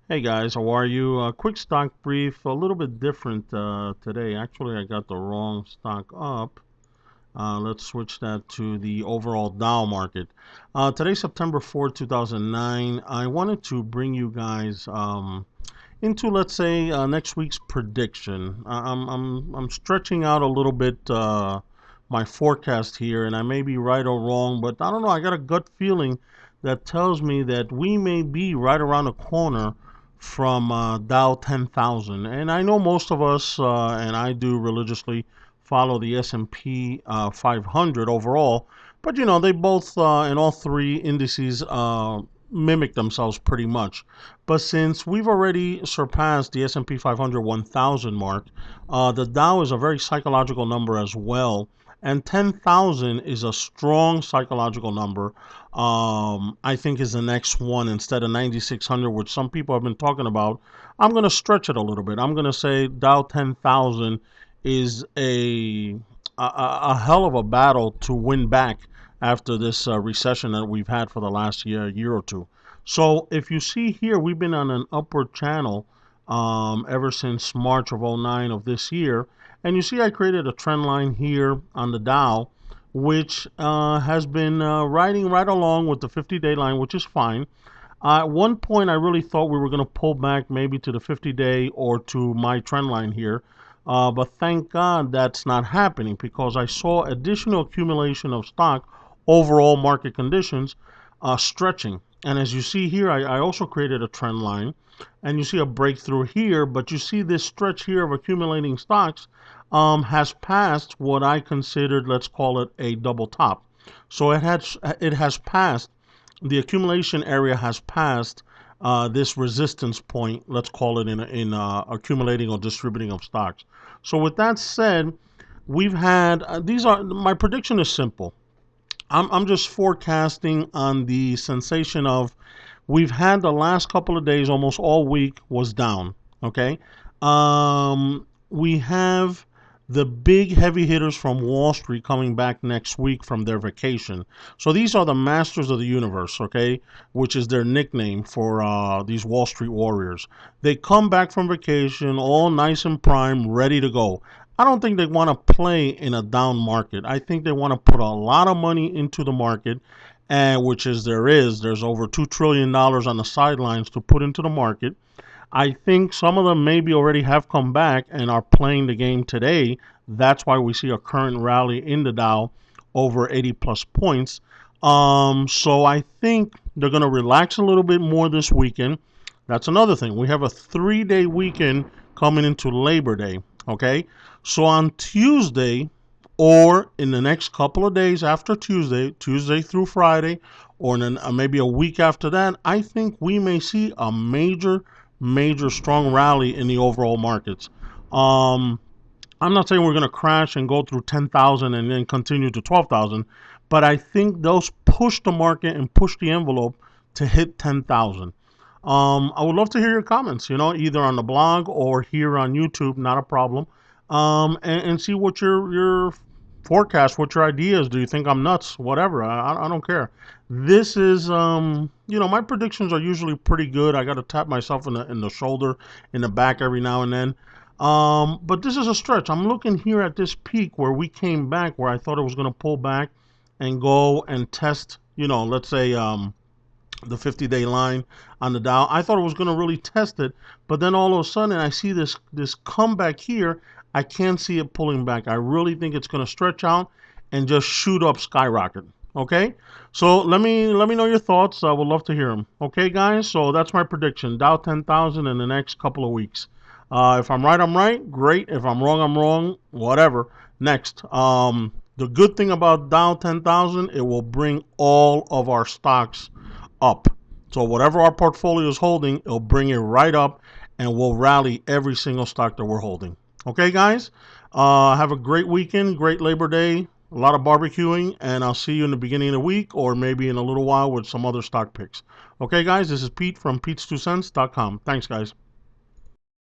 Hey guys, how are you? Quick stock brief, a little bit different today. Actually, I got the wrong stock up. Let's switch that to the overall Dow market. Today, September 4th, 2009. I wanted to bring you guys into, let's say, next week's prediction. I'm stretching out a little bit my forecast here, and I may be right or wrong, but I don't know. I got a gut feeling that tells me that we may be right around the corner from Dow 10,000. And I know most of us, and I do religiously, follow the S&P 500 overall, but you know they both in all three indices mimic themselves pretty much. But since we've already surpassed the S&P 500 1,000 mark, the Dow is a very psychological number as well. And 10,000 is a strong psychological number. I think is the next one instead of 9,600, which some people have been talking about. I'm going to stretch it a little bit. I'm going to say Dow 10,000 is a hell of a battle to win back after this recession that we've had for the last year or two. So if you see here, we've been on an upward channel ever since March of '09 of this year. And you see I created a trend line here on the Dow, which has been riding right along with the 50-day line, which is fine. At one point, I really thought we were going to pull back maybe to the 50-day or to my trend line here. But thank God that's not happening because I saw additional accumulation of stock, overall market conditions stretching. And as you see here, I also created a trend line and you see a breakthrough here, but you see this stretch here of accumulating stocks has passed what I considered, let's call it a double top. So it has passed, the accumulation area has passed this resistance point, let's call it in accumulating or distributing of stocks. So with that said, we've had these are my prediction is simple. I'm just forecasting on the sensation of we've had the last couple of days, almost all week was down. Okay. We have the big heavy hitters from Wall Street coming back next week from their vacation. So these are the masters of the universe, okay, which is their nickname for these Wall Street warriors. They come back from vacation all nice and prime, ready to go. I don't think they want to play in a down market. I think they want to put a lot of money into the market, and which is there's over $2 trillion on the sidelines to put into the market. I think some of them maybe already have come back and are playing the game today. That's why we see a current rally in the Dow over 80 plus points. So I think they're going to relax a little bit more this weekend. That's another thing. We have a 3-day weekend coming into Labor Day. Okay. So on Tuesday or in the next couple of days after Tuesday through Friday, or then maybe a week after that, I think we may see a major strong rally in the overall markets. Um, I'm not saying we're going to crash and go through 10,000 and then continue to 12,000, but I think those push the market and push the envelope to hit 10,000. I would love to hear your comments, either on the blog or here on YouTube, not a problem. And see what your forecast, what your ideas. Do you think I'm nuts? Whatever. I don't care. This is, my predictions are usually pretty good. I got to tap myself in the shoulder, in the back every now and then. But this is a stretch. I'm looking here at this peak where we came back, where I thought it was going to pull back and go and test, let's say, the 50-day line on the Dow. I thought it was going to really test it, but then all of a sudden I see this comeback here. I can't see it pulling back. I really think it's going to stretch out and just shoot up, skyrocket. Okay, so let me know your thoughts. I would love to hear them. Okay, guys. So that's my prediction. Dow 10,000 in the next couple of weeks. If I'm right, I'm right. Great. If I'm wrong, I'm wrong. Whatever. Next. The good thing about Dow 10,000, it will bring all of our stocks up. So whatever our portfolio is holding, it'll bring it right up and we'll rally every single stock that we're holding. Okay, guys? Have a great weekend, great Labor Day, a lot of barbecuing, and I'll see you in the beginning of the week or maybe in a little while with some other stock picks. Okay, guys? This is Pete from PetesTwoCents.com. Thanks, guys.